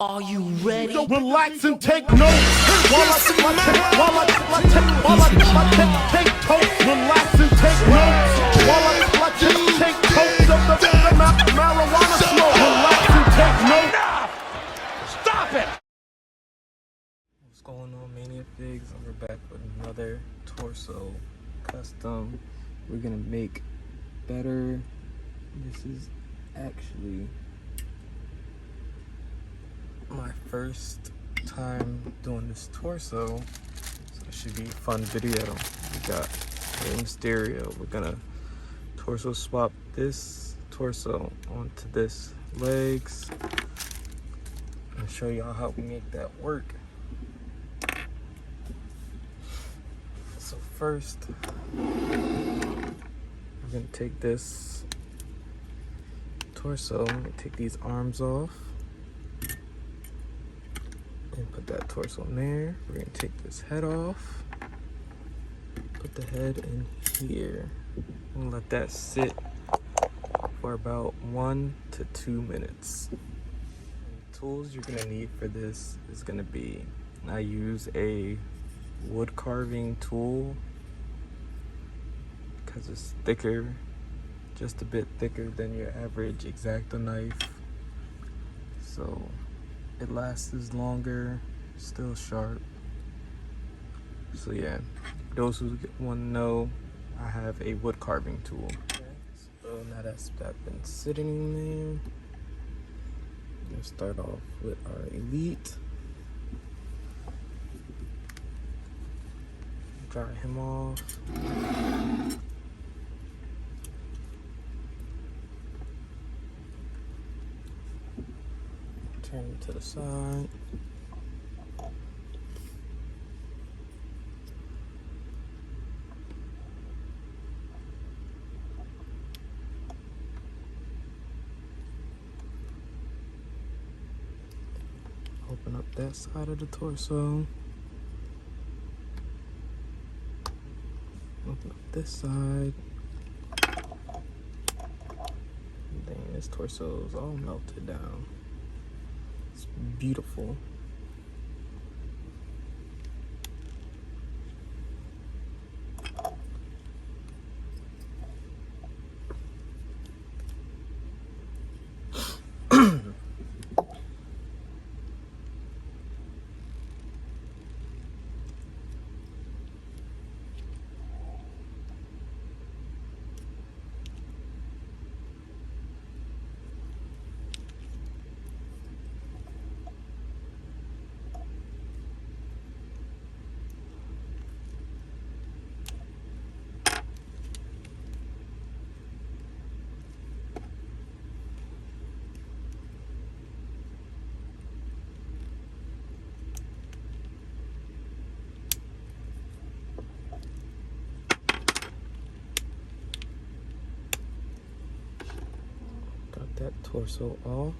Are you ready? So relax and take notes while I take totes. Relax and take notes while I take totes of the marijuana smoke. Relax and take notes. Stop it! What's going on, Mania Figs? And we're back with another torso custom. We're gonna make better. This is actually my first time doing this torso, so it should be a fun video. We got Rey Mysterio. We're gonna torso swap this torso onto this legs and show y'all how we make that work. So first, we're gonna take this torso, take these arms off and put that torso in there. We're gonna take this head off, put the head in here, and let that sit for about 1 to 2 minutes. The tools you're gonna need for this is gonna be, I use a wood carving tool because it's thicker, just a bit thicker than your average X-Acto knife, so it lasts longer, still sharp. So yeah, those who want to know, I have a wood carving tool. Okay, so now that's been sitting in there, I'm gonna start off with our Elite. Dry him off. Turn him to the side. Open up that side of the torso. Open up this side. Dang, this torso is all melted down. It's beautiful. Got that torso off.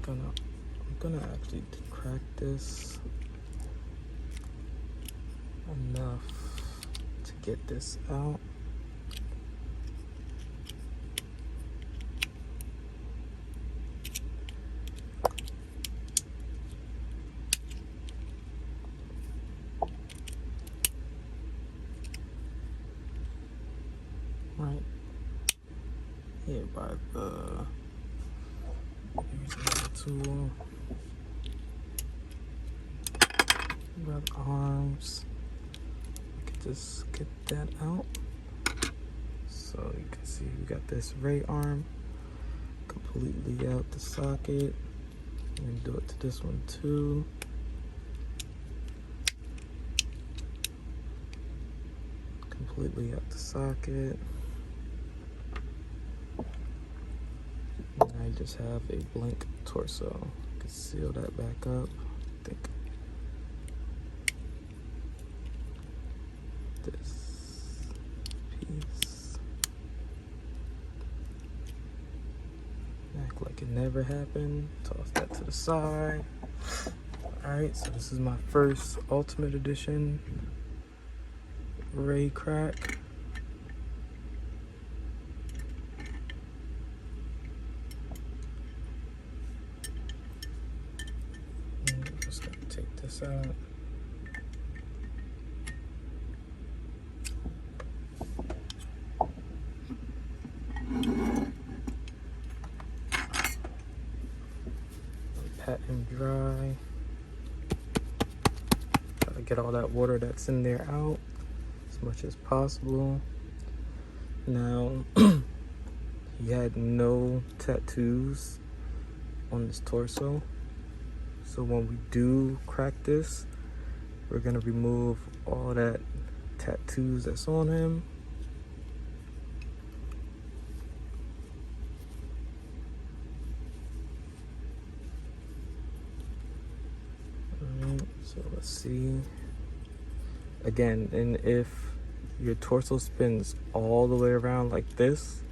I'm gonna actually crack this enough to get this out. Right here by the tool, by the arms. I can just get that out. So you can see we got this Rey arm completely out the socket. And do it to this one too. Completely out the socket. And I just have a blank torso. I can seal that back up. I think this piece. Act like it never happened. Toss that to the side. Alright, so this is my first Ultimate Edition Rey crack. I'm just gonna take this out. Pat him dry. Try to get all that water that's in there out as much as possible. Now, he had no tattoos on his torso. So when we do crack this, we're gonna remove all that tattoos that's on him. Alright, so let's see. Again, and if your torso spins all the way around like this,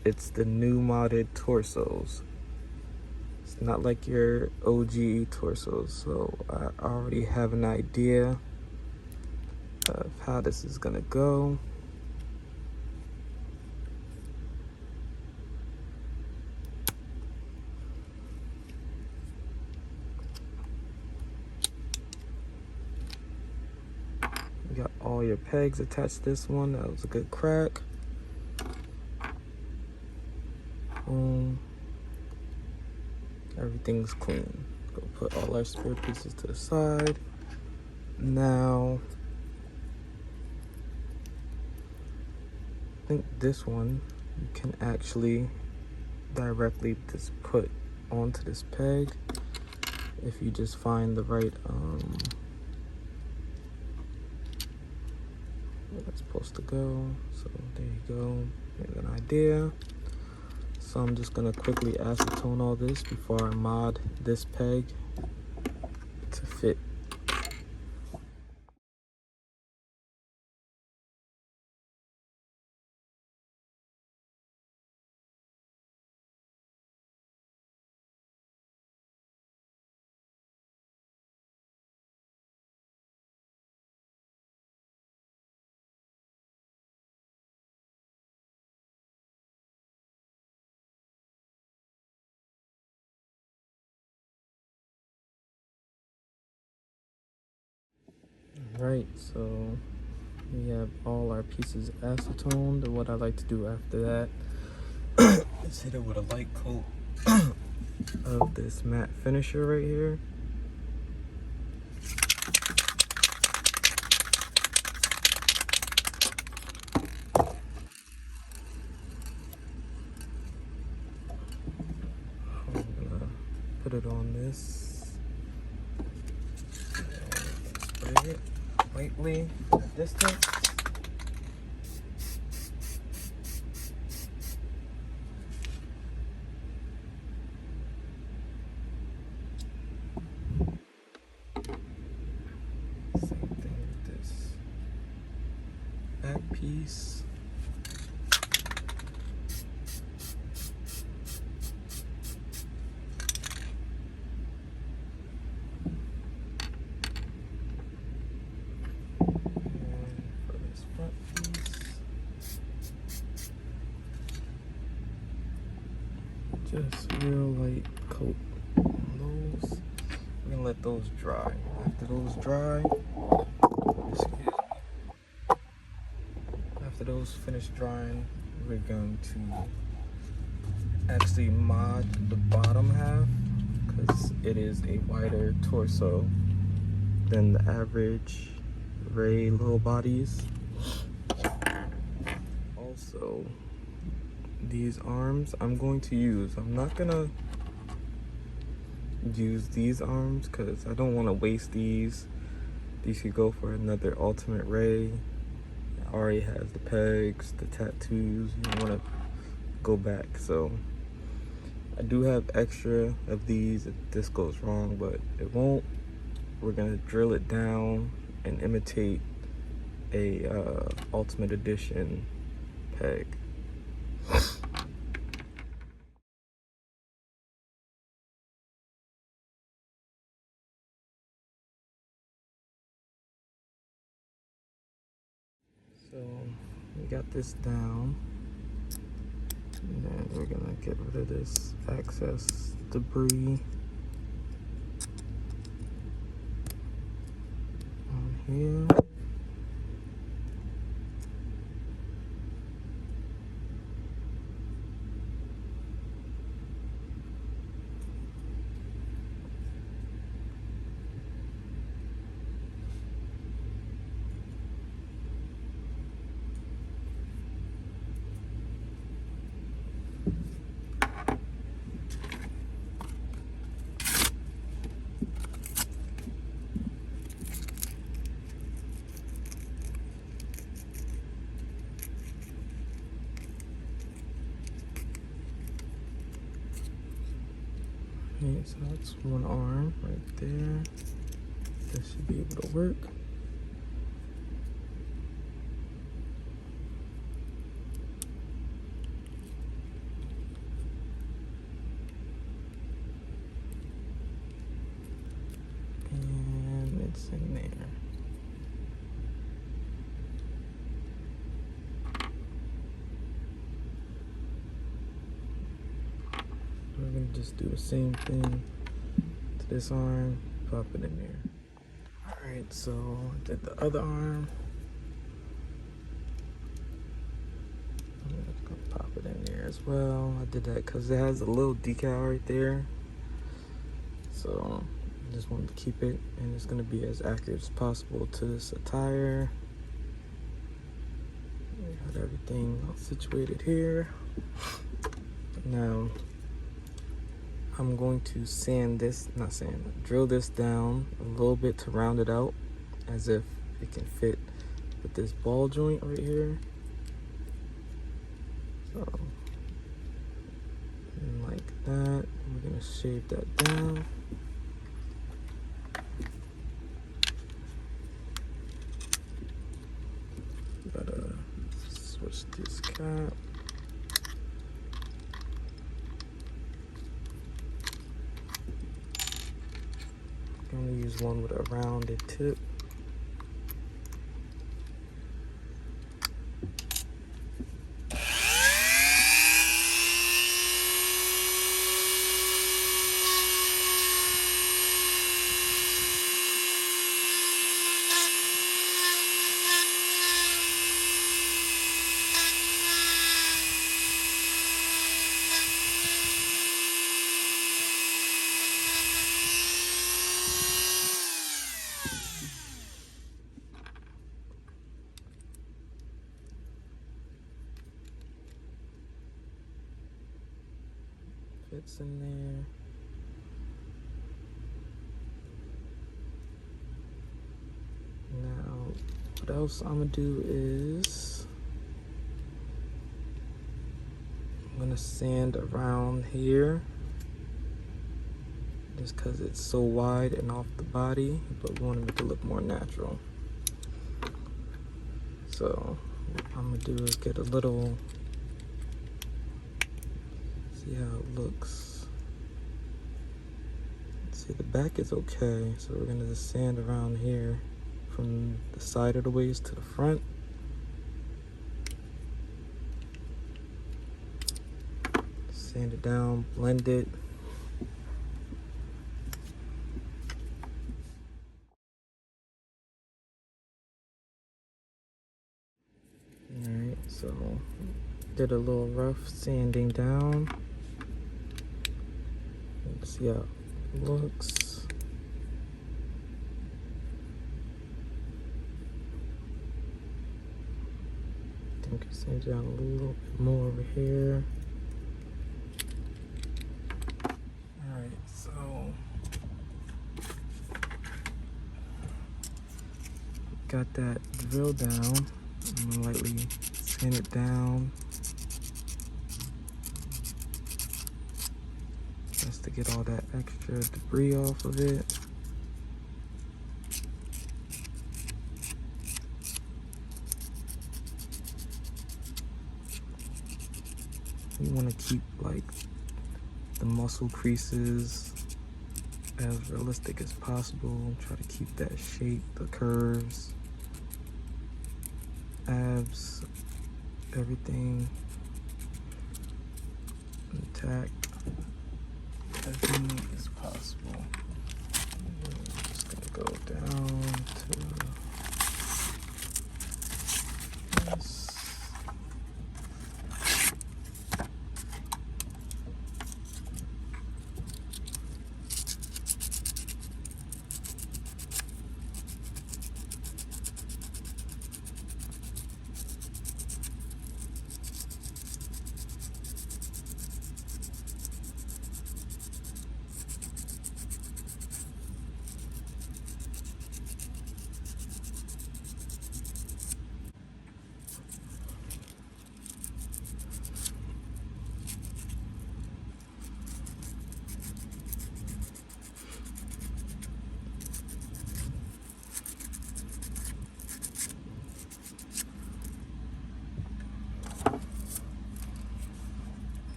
it's the new modded torsos. It's not like your OG torsos. So I already have an idea of how this is gonna go. You got all your pegs attached to this one. That was a good crack. Everything's clean. Go put all our spare pieces to the side. Now, I think this one you can actually directly just put onto this peg if you just find the right where it's supposed to go. So there you go. You have an idea. So I'm just gonna quickly acetone all this before I mod this peg to fit. Right, so we have all our pieces acetoned, and what I like to do after that is hit it with a light coat of this matte finisher right here. I'm gonna put it on this and spray it lightly from a distance. Same thing with this back piece. Just real light coat on those. We're gonna let those dry. After those dry, excuse me. After those finish drying, we're going to actually mod the bottom half because it is a wider torso than the average Rey little bodies. Also, these arms I'm going to use. I'm not gonna use these arms because I don't want to waste these. These could go for another Ultimate Rey. It already has the pegs, the tattoos. You don't want to go back. So I do have extra of these if this goes wrong, but it won't. We're gonna drill it down and imitate a Ultimate Edition peg. So we got this down, and then we're gonna get rid of this excess debris on here. Okay, so that's one arm right there. This should be able to work. And it's in there. We're gonna just do the same thing to this arm, pop it in there. Alright, so I did the other arm. I'm just gonna pop it in there as well. I did that because it has a little decal right there. So I just wanted to keep it, and it's gonna be as accurate as possible to this attire. We got everything all situated here. Now I'm going to drill this down a little bit to round it out as if it can fit with this ball joint right here. So, and like that, we're gonna shave that down. Gotta switch this cap. I'm gonna use one with a rounded tip. Fits in there. Now, what else I'm gonna do is I'm gonna sand around here just because it's so wide and off the body, but we want to make it look more natural. So what I'm gonna do is get a little, see how it looks. See, the back is okay, so we're gonna just sand around here from the side of the waist to the front. Sand it down, blend it. Alright, so did a little rough sanding down. Let's see how it looks. I think I sand down a little bit more over here. Alright, so got that drill down. I'm gonna lightly sand it down just to get all that extra debris off of it. You want to keep like the muscle creases as realistic as possible. Try to keep that shape, the curves. abs, everything intact as neat as possible. And I'm just gonna go down to this.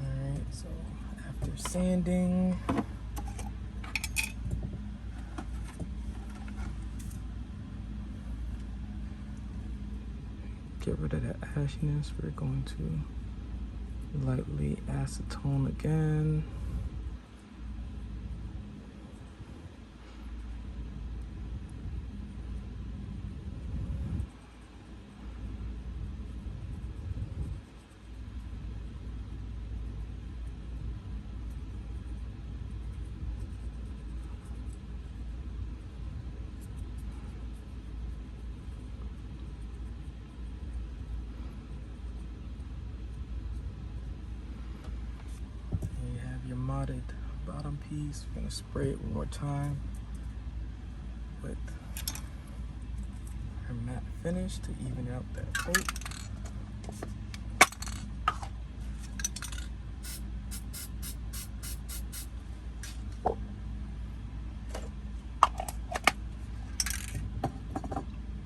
Alright, so after sanding, get rid of that ashiness. We're going to lightly acetone again. And you have your modded bottom piece. We're gonna spray it one more time with our matte finish to even out that coat.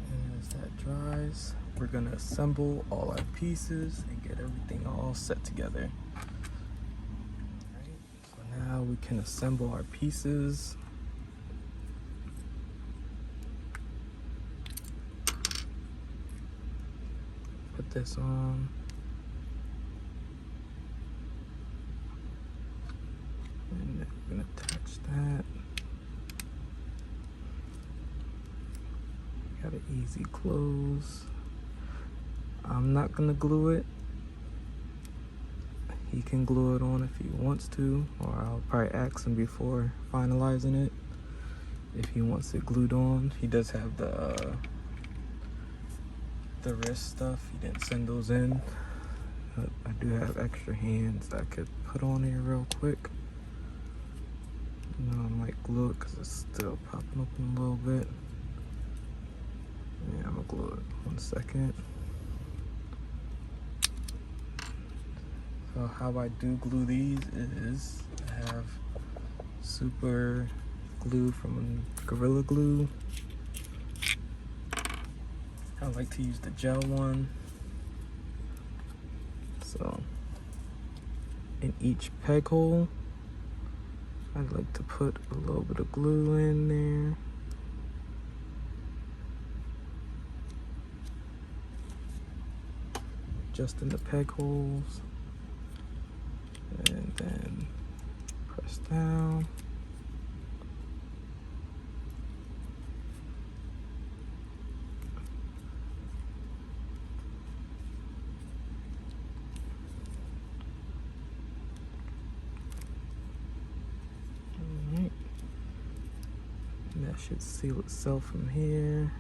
And as that dries, we're gonna assemble all our pieces and get everything all set together. Alright, so now we can assemble our pieces. Put this on. And then we're gonna attach that. Got an easy close. I'm not gonna glue it. He can glue it on if he wants to, or I'll probably ask him before finalizing it if he wants it glued on. He does have the wrist stuff. He didn't send those in. But I do have extra hands that I could put on here real quick. You know, I might glue it because it's still popping open a little bit. Yeah, I'm gonna glue it. 1 second. So how I do glue these is I have super glue from Gorilla Glue. I like to use the gel one. So in each peg hole, I'd like to put a little bit of glue in there. Just in the peg holes. And then press down. Alright. And that should seal itself from here.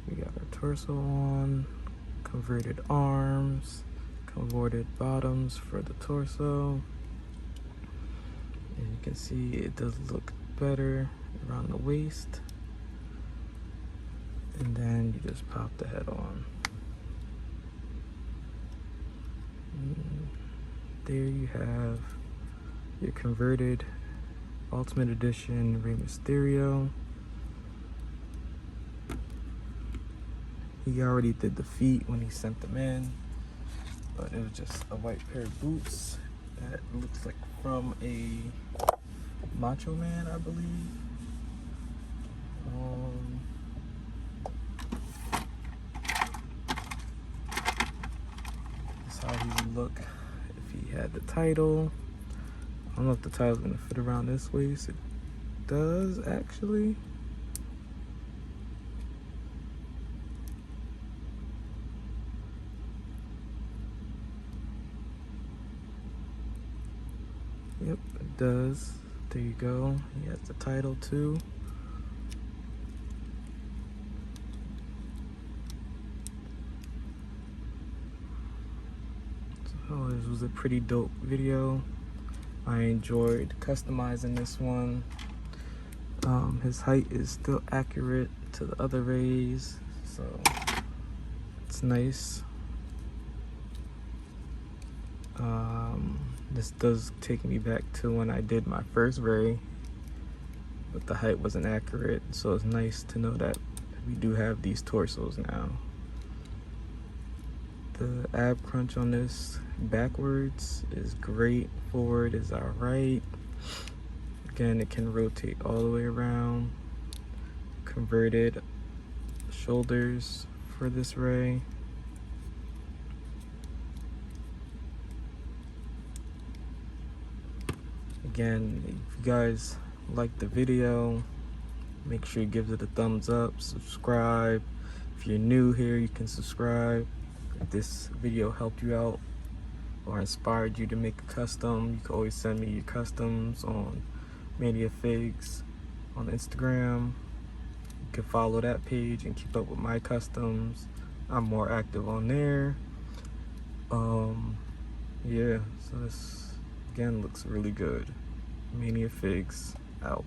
We got our torso on, converted arms, converted bottoms for the torso, and you can see it does look better around the waist. And then you just pop the head on. And there you have your converted Ultimate Edition Rey Mysterio. He already did the feet when he sent them in, but it was just a white pair of boots that looks like from a Macho Man, I believe. add the title. I don't know if the title's gonna fit around this waist. It does actually. Yep, it does. There you go. He has the title too. So this was a pretty dope video. I enjoyed customizing this one. His height is still accurate to the other Reys, so it's nice. This does take me back to when I did my first Rey, but the height wasn't accurate, so it's nice to know that we do have these torsos now. The ab crunch on this backwards is great, forward is alright. Again, it can rotate all the way around. Converted shoulders for this Rey. Again, if you guys like the video, make sure you give it a thumbs up, subscribe. If you're new here, you can subscribe. If this video helped you out or inspired you to make a custom, you can always send me your customs on Mania Figs on Instagram. You can follow that page and keep up with my customs. I'm more active on there. Yeah, so this again looks really good. Mania Figs out.